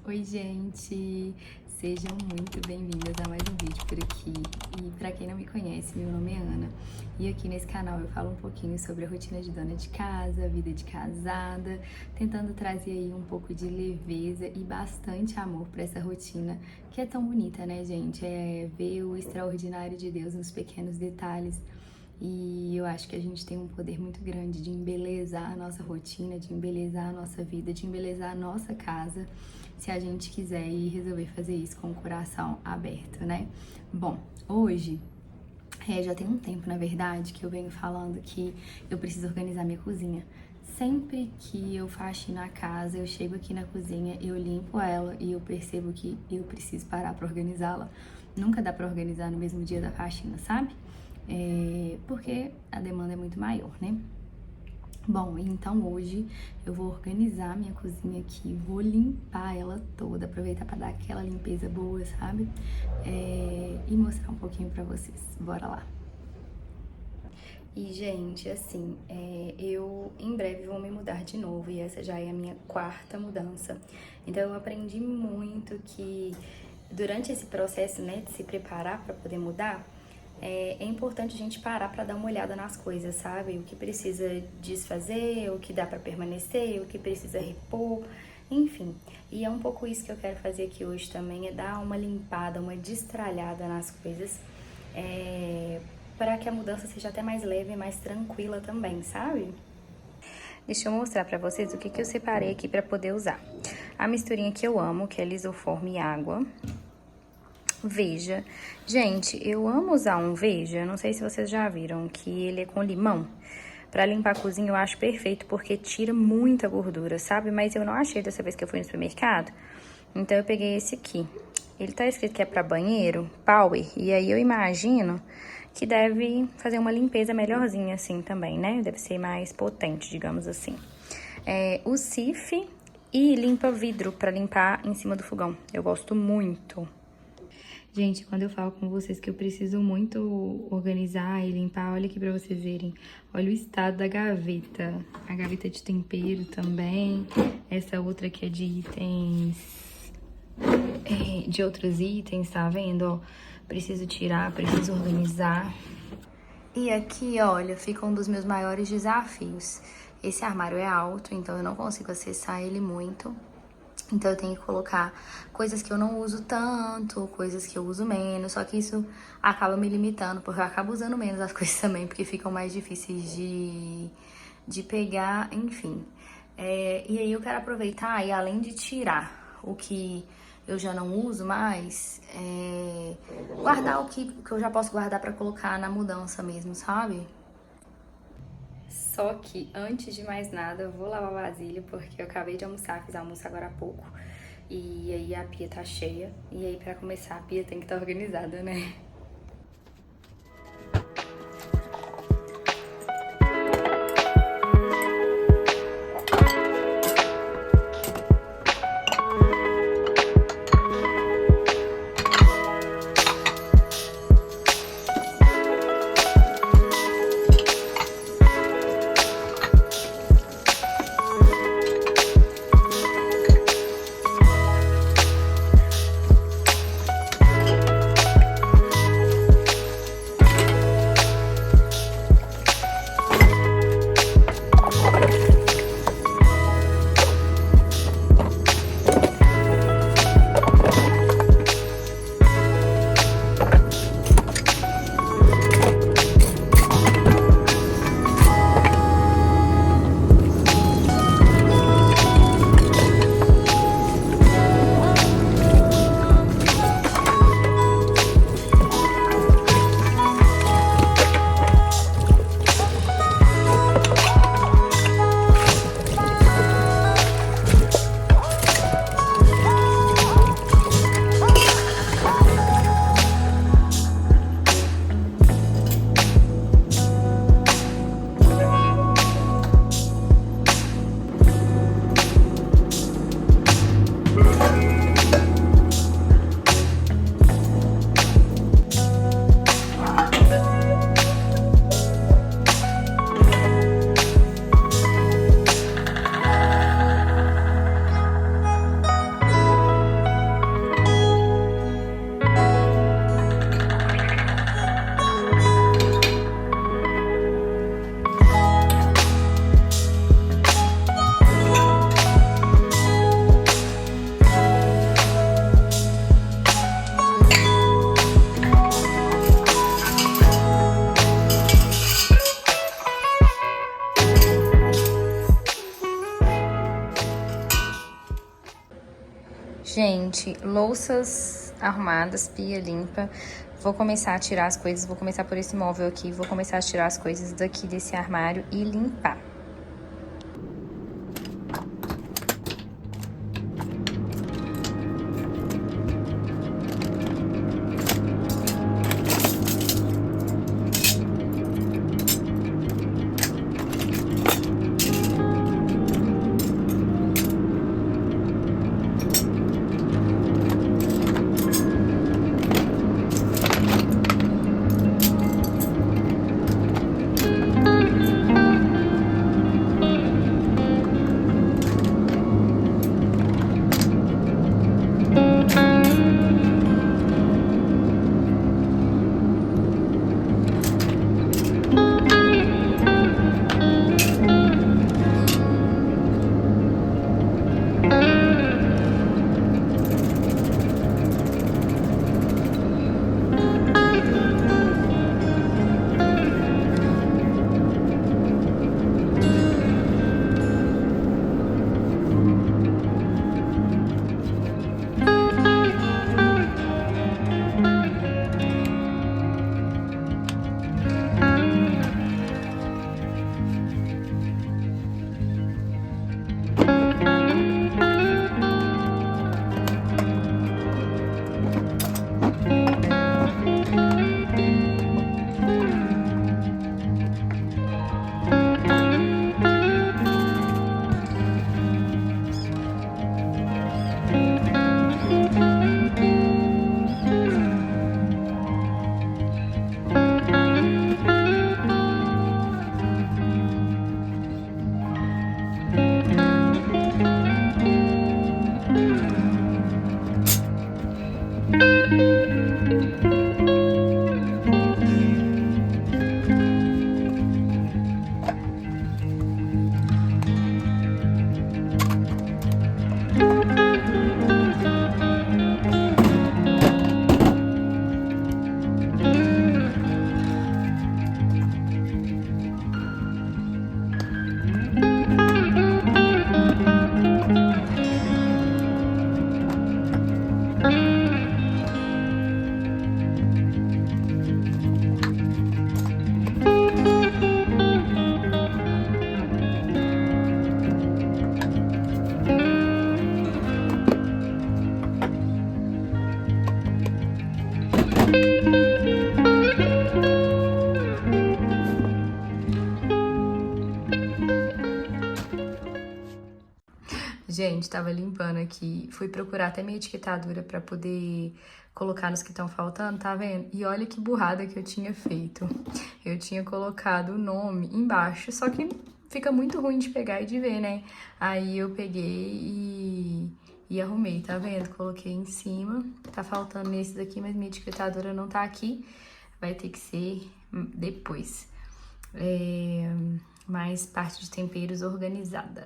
Oi, gente! Sejam muito bem-vindas a mais um vídeo por aqui. E para quem não me conhece, meu nome é Ana. E aqui nesse canal eu falo um pouquinho sobre a rotina de dona de casa, vida de casada, tentando trazer aí um pouco de leveza e bastante amor para essa rotina que é tão bonita, né, gente? É ver o extraordinário de Deus nos pequenos detalhes. E eu acho que a gente tem um poder muito grande de embelezar a nossa rotina, de embelezar a nossa vida, de embelezar a nossa casa, se a gente quiser e resolver fazer isso com o coração aberto, né? Bom, hoje, já tem um tempo, na verdade, que eu venho falando que eu preciso organizar minha cozinha. Sempre que eu faxino a casa, eu chego aqui na cozinha, eu limpo ela e eu percebo que eu preciso parar para organizá-la. Nunca dá para organizar no mesmo dia da faxina, sabe? Porque a demanda é muito maior, né? Bom, então hoje eu vou organizar minha cozinha aqui, vou limpar ela toda, aproveitar para dar aquela limpeza boa, sabe? E mostrar um pouquinho para vocês. Bora lá! E, gente, assim, eu em breve vou me mudar de novo e essa já é a minha quarta mudança. Então eu aprendi muito que durante esse processo, né, de se preparar para poder mudar, é importante a gente parar para dar uma olhada nas coisas, sabe? O que precisa desfazer, o que dá para permanecer, o que precisa repor, enfim. E é um pouco isso que eu quero fazer aqui hoje também, é dar uma limpada, uma destralhada nas coisas, para que a mudança seja até mais leve e mais tranquila também, sabe? Deixa eu mostrar pra vocês o que eu separei aqui pra poder usar. A misturinha que eu amo, que é lisoforme e água. Veja. Gente, eu amo usar um Veja, não sei se vocês já viram, que ele é com limão. Pra limpar a cozinha eu acho perfeito, porque tira muita gordura, sabe? Mas eu não achei dessa vez que eu fui no supermercado, então eu peguei esse aqui. Ele tá escrito que é pra banheiro, Power, e aí eu imagino que deve fazer uma limpeza melhorzinha assim também, né? Deve ser mais potente, digamos assim. O Cif e limpa vidro pra limpar em cima do fogão. Eu gosto muito. Gente, quando eu falo com vocês que eu preciso muito organizar e limpar, olha aqui pra vocês verem. Olha o estado da gaveta. A gaveta de tempero também. Essa outra aqui é de itens... de outros itens, tá vendo? Ó, preciso tirar, preciso organizar. E aqui, olha, fica um dos meus maiores desafios. Esse armário é alto, então eu não consigo acessar ele muito. Então eu tenho que colocar coisas que eu não uso tanto, coisas que eu uso menos, só que isso acaba me limitando, porque eu acabo usando menos as coisas também, porque ficam mais difíceis de pegar, enfim. E aí eu quero aproveitar e além de tirar o que eu já não uso mais, guardar o que eu já posso guardar pra colocar na mudança mesmo, sabe? Só que, antes de mais nada, eu vou lavar a vasilha, porque eu acabei de almoçar, fiz almoço agora há pouco. E aí a pia tá cheia, e aí pra começar a pia tem que estar organizada, né? Gente, louças arrumadas, pia limpa. Vou começar a tirar as coisas, vou começar por esse móvel aqui, vou começar a tirar as coisas daqui desse armário e limpar. Gente, tava limpando aqui, fui procurar até minha etiquetadura pra poder colocar nos que estão faltando, tá vendo? E olha que burrada que eu tinha feito. Eu tinha colocado o nome embaixo, só que fica muito ruim de pegar e de ver, né? Aí eu peguei e arrumei, tá vendo? Coloquei em cima, tá faltando nesses aqui, mas minha etiquetadora não tá aqui, vai ter que ser depois. Mais parte de temperos organizada.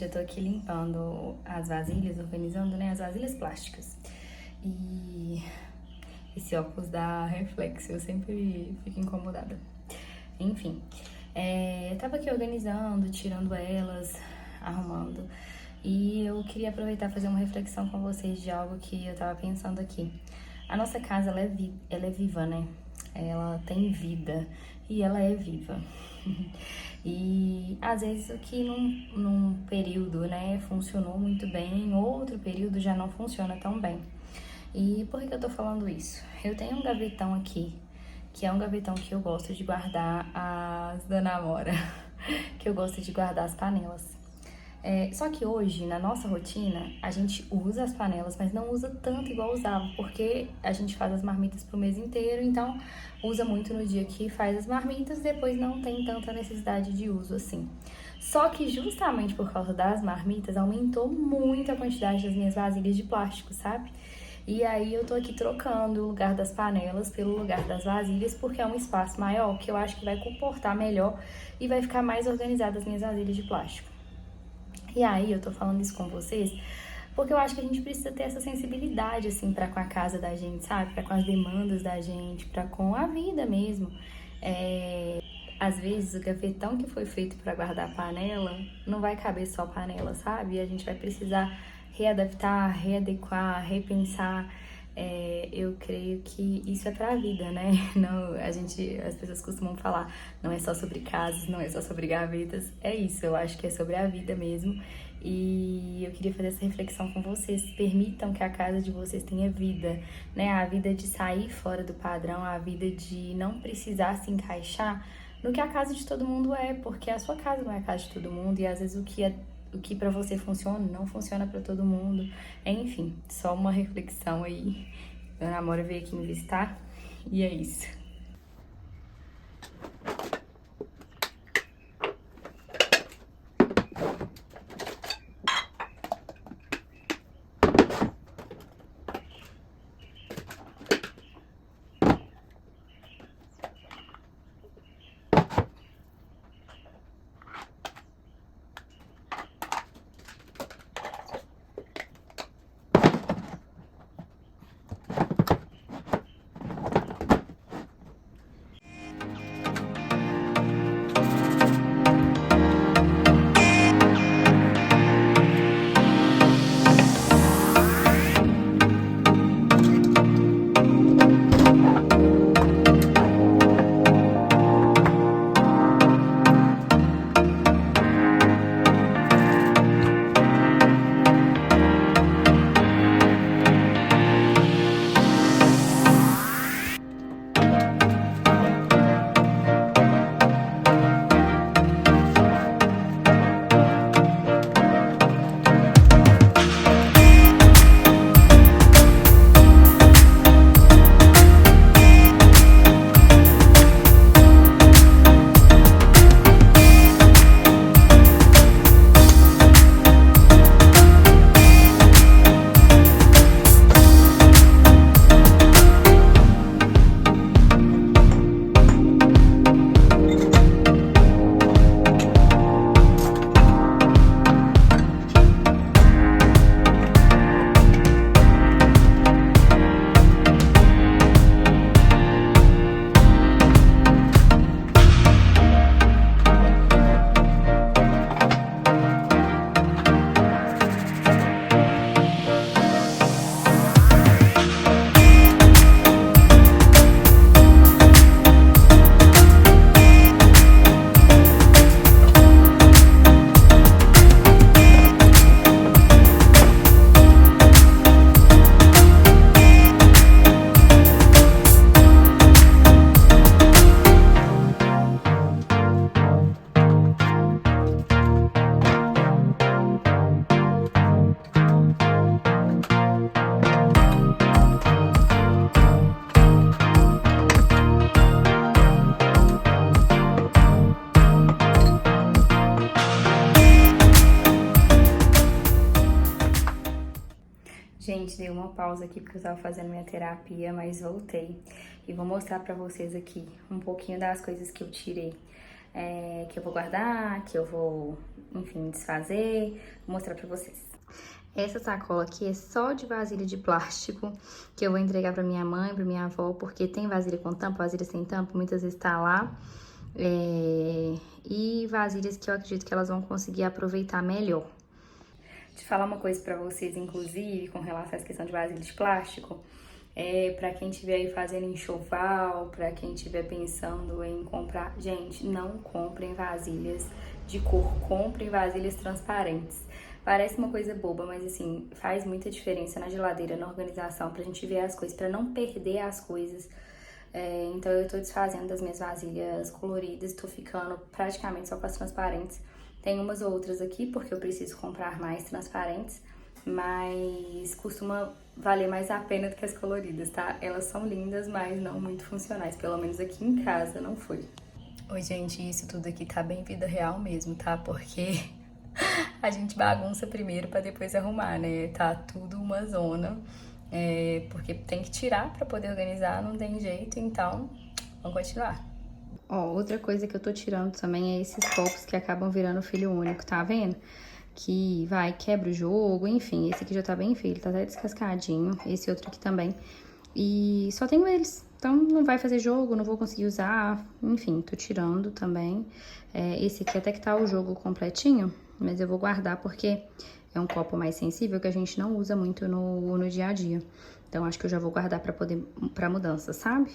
eu tô aqui limpando as vasilhas, organizando, né, as vasilhas plásticas. E esse óculos dá reflexo, eu sempre fico incomodada. Enfim, eu tava aqui organizando, tirando elas, arrumando. E eu queria aproveitar e fazer uma reflexão com vocês de algo que eu tava pensando aqui. A nossa casa, ela é viva, né? Ela tem vida e ela é viva. E às vezes o que num período, né, funcionou muito bem, em outro período já não funciona tão bem. E por que eu tô falando isso? Eu tenho um gavetão aqui, que é um gavetão que eu gosto de guardar as da namora, que eu gosto de guardar as panelas. Só que hoje, na nossa rotina, a gente usa as panelas, mas não usa tanto igual usava, porque a gente faz as marmitas pro mês inteiro, então usa muito no dia que faz as marmitas, depois não tem tanta necessidade de uso assim. Só que justamente por causa das marmitas, aumentou muito a quantidade das minhas vasilhas de plástico, sabe? E aí eu tô aqui trocando o lugar das panelas pelo lugar das vasilhas, porque é um espaço maior que eu acho que vai comportar melhor e vai ficar mais organizada as minhas vasilhas de plástico. E aí, eu tô falando isso com vocês porque eu acho que a gente precisa ter essa sensibilidade, assim, pra com a casa da gente, sabe? Pra com as demandas da gente, pra com a vida mesmo. Às vezes, o gavetão que foi feito pra guardar panela, não vai caber só panela, sabe? E a gente vai precisar readaptar, readequar, repensar. Eu creio que isso é pra vida, né? Não, as pessoas costumam falar, não é só sobre casas, não é só sobre gavetas. É isso, eu acho que é sobre a vida mesmo. E eu queria fazer essa reflexão com vocês. Permitam que a casa de vocês tenha vida, né? A vida de sair fora do padrão, a vida de não precisar se encaixar no que a casa de todo mundo é, porque a sua casa não é a casa de todo mundo e às vezes o que para você funciona não funciona para todo mundo. Enfim, só uma reflexão aí. Meu namorado veio aqui me visitar e é isso. Gente, dei uma pausa aqui porque eu estava fazendo minha terapia, mas voltei. E vou mostrar pra vocês aqui um pouquinho das coisas que eu tirei. que eu vou guardar, que eu vou, enfim, desfazer, vou mostrar pra vocês. Essa sacola aqui é só de vasilha de plástico, que eu vou entregar pra minha mãe, pra minha avó, porque tem vasilha com tampa, vasilha sem tampa, muitas vezes tá lá. E vasilhas que eu acredito que elas vão conseguir aproveitar melhor. De falar uma coisa pra vocês, inclusive, com relação a essa questão de vasilha de plástico, pra quem estiver aí fazendo enxoval, pra quem estiver pensando em comprar, gente, não comprem vasilhas de cor, comprem vasilhas transparentes. Parece uma coisa boba, mas assim, faz muita diferença na geladeira, na organização, pra gente ver as coisas, pra não perder as coisas. Então eu tô desfazendo das minhas vasilhas coloridas, tô ficando praticamente só com as transparentes. Tem umas outras aqui, porque eu preciso comprar mais transparentes, mas costuma valer mais a pena do que as coloridas, tá? Elas são lindas, mas não muito funcionais, pelo menos aqui em casa não foi. Oi, gente, isso tudo aqui tá bem vida real mesmo, tá? Porque a gente bagunça primeiro pra depois arrumar, né? Tá tudo uma zona, porque tem que tirar pra poder organizar, não tem jeito, então vamos continuar. Ó, outra coisa que eu tô tirando também é esses copos que acabam virando filho único, tá vendo? Que quebra o jogo, enfim, esse aqui já tá bem feio, ele tá até descascadinho, esse outro aqui também. E só tenho eles, então não vai fazer jogo, não vou conseguir usar, enfim, tô tirando também. Esse aqui até que tá o jogo completinho, mas eu vou guardar porque é um copo mais sensível que a gente não usa muito no dia a dia. Então acho que eu já vou guardar pra mudança, sabe?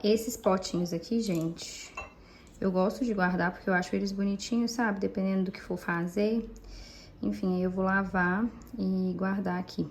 Esses potinhos aqui, gente, eu gosto de guardar porque eu acho eles bonitinhos, sabe? Dependendo do que for fazer. Enfim, aí eu vou lavar e guardar aqui.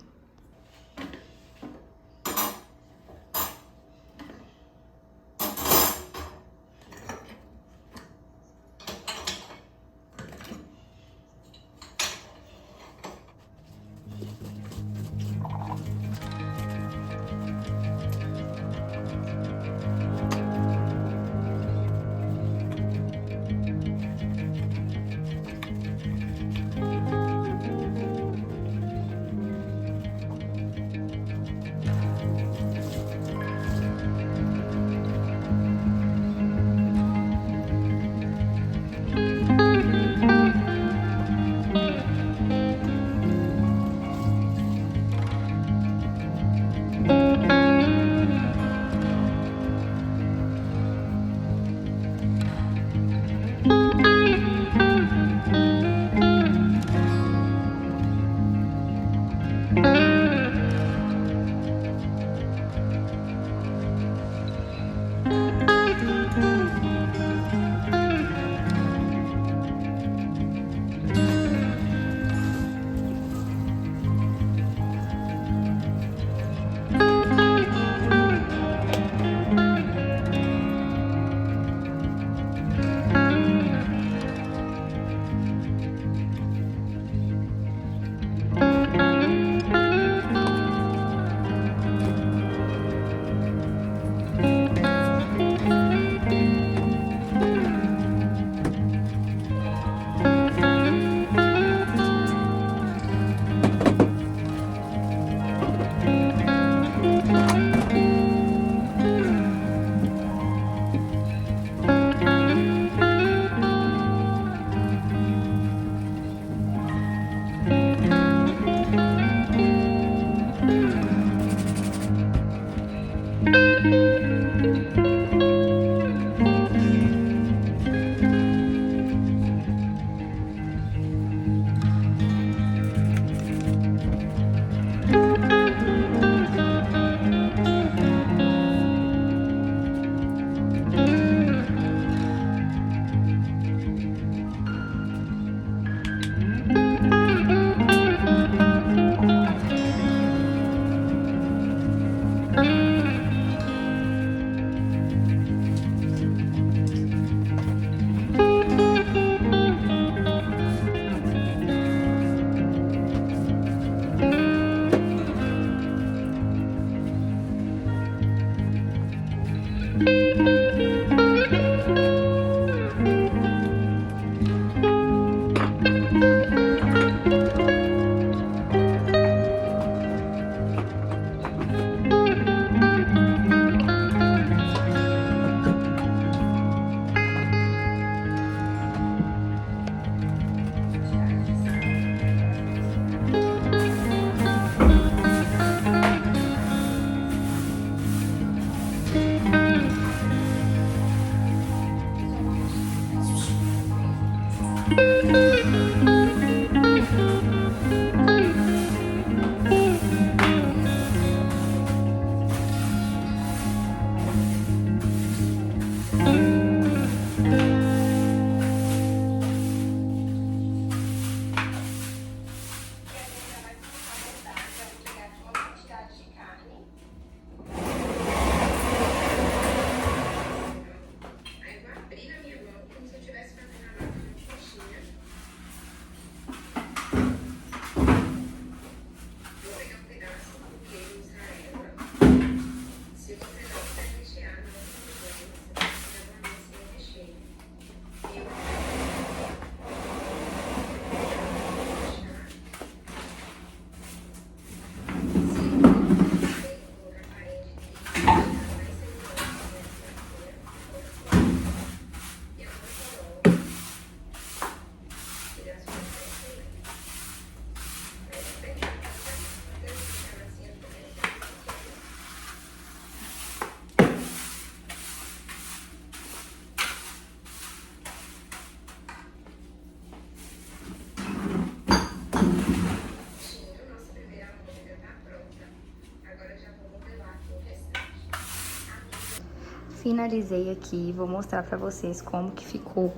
Finalizei aqui, vou mostrar pra vocês como que ficou,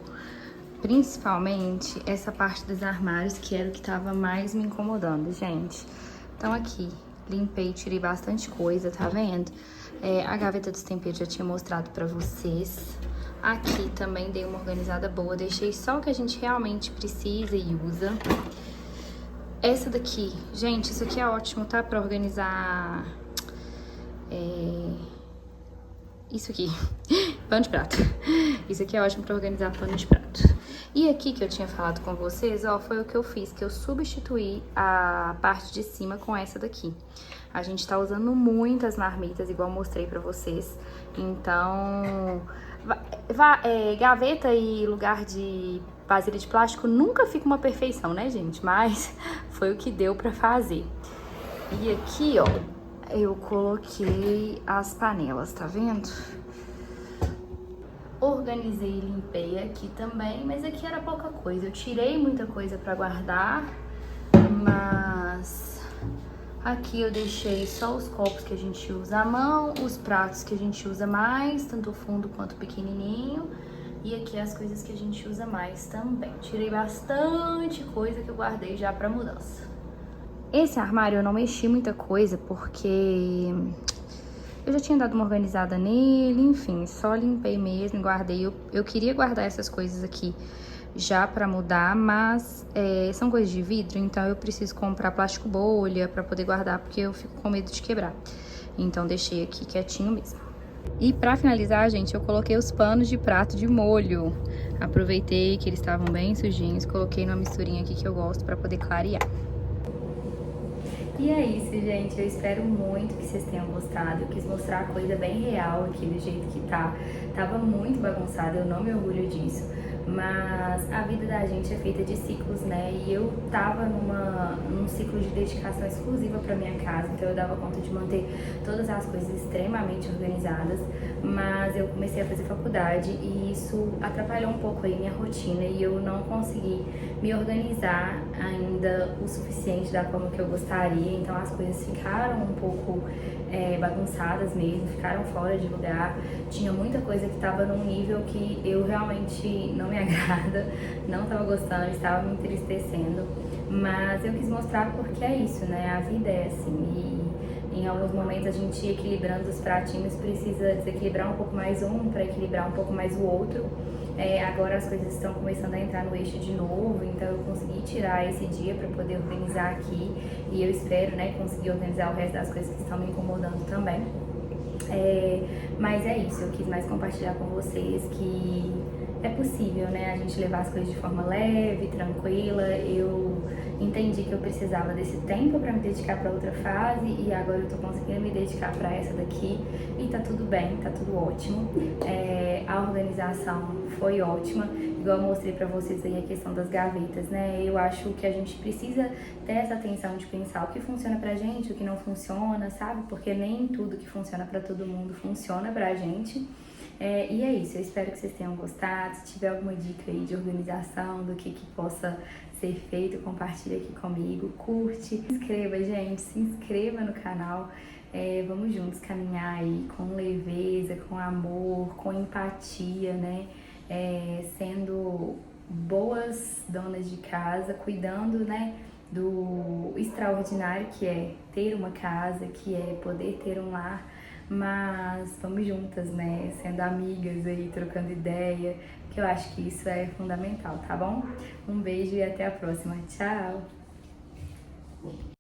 principalmente essa parte dos armários, que era o que tava mais me incomodando, gente. Então aqui, limpei, tirei bastante coisa, tá vendo? A gaveta dos temperos já tinha mostrado pra vocês. Aqui também dei uma organizada boa, deixei só o que a gente realmente precisa e usa. Essa daqui, gente, isso aqui é ótimo, tá? Pra organizar... Isso aqui, pano de prato. Isso aqui é ótimo pra organizar pano de prato. E aqui que eu tinha falado com vocês, ó, foi o que eu fiz, que eu substituí a parte de cima com essa daqui. A gente tá usando muitas marmitas, igual eu mostrei pra vocês. Então, gaveta e lugar de vasilha de plástico nunca fica uma perfeição, né, gente? Mas foi o que deu pra fazer. E aqui, ó, eu coloquei as panelas, tá vendo? Organizei e limpei aqui também, mas aqui era pouca coisa. Eu tirei muita coisa pra guardar, mas aqui eu deixei só os copos que a gente usa à mão, os pratos que a gente usa mais, tanto o fundo quanto o pequenininho. E aqui as coisas que a gente usa mais também. Tirei bastante coisa que eu guardei já pra mudança. Esse armário eu não mexi muita coisa porque eu já tinha dado uma organizada nele, enfim, só limpei mesmo e guardei. Eu queria guardar essas coisas aqui já pra mudar, mas são coisas de vidro, então eu preciso comprar plástico bolha pra poder guardar, porque eu fico com medo de quebrar. Então deixei aqui quietinho mesmo. E pra finalizar, gente, eu coloquei os panos de prato de molho. Aproveitei que eles estavam bem sujinhos, coloquei numa misturinha aqui que eu gosto pra poder clarear. E é isso, gente. Eu espero muito que vocês tenham gostado. Eu quis mostrar a coisa bem real aqui, do jeito que tá. Tava muito bagunçada, eu não me orgulho disso. Mas a vida da gente é feita de ciclos, né? E eu tava num ciclo de dedicação exclusiva pra minha casa, então eu dava conta de manter todas as coisas extremamente organizadas. Mas eu comecei a fazer faculdade e isso atrapalhou um pouco aí minha rotina e eu não consegui me organizar ainda o suficiente da forma que eu gostaria. Então as coisas ficaram um pouco bagunçadas mesmo, ficaram fora de lugar. Tinha muita coisa que estava num nível que eu realmente não me agrada, não estava gostando, estava me entristecendo. Mas eu quis mostrar porque é isso, né? A vida é assim. E em alguns momentos a gente equilibrando os pratinhos precisa desequilibrar um pouco mais um para equilibrar um pouco mais o outro. Agora as coisas estão começando a entrar no eixo de novo, então eu consegui tirar esse dia para poder organizar aqui e eu espero, né, conseguir organizar o resto das coisas que estão me incomodando também. Mas é isso, eu quis mais compartilhar com vocês que é possível, né, a gente levar as coisas de forma leve, tranquila. Eu entendi que eu precisava desse tempo para me dedicar para outra fase e agora eu tô conseguindo me dedicar para essa daqui e tá tudo bem, tá tudo ótimo. A organização foi ótima, igual eu mostrei para vocês aí a questão das gavetas, né? Eu acho que a gente precisa ter essa atenção de pensar o que funciona pra gente, o que não funciona, sabe? Porque nem tudo que funciona para todo mundo funciona pra gente. E é isso, eu espero que vocês tenham gostado. Se tiver alguma dica aí de organização, do que possa ser feito, compartilha aqui comigo, curte, se inscreva, gente, se inscreva no canal. Vamos juntos caminhar aí com leveza, com amor, com empatia, né? Sendo boas donas de casa, cuidando, né, do extraordinário que é ter uma casa, que é poder ter um lar, mas vamos juntas, né, sendo amigas aí, trocando ideia, que eu acho que isso é fundamental, tá bom? Um beijo e até a próxima. Tchau!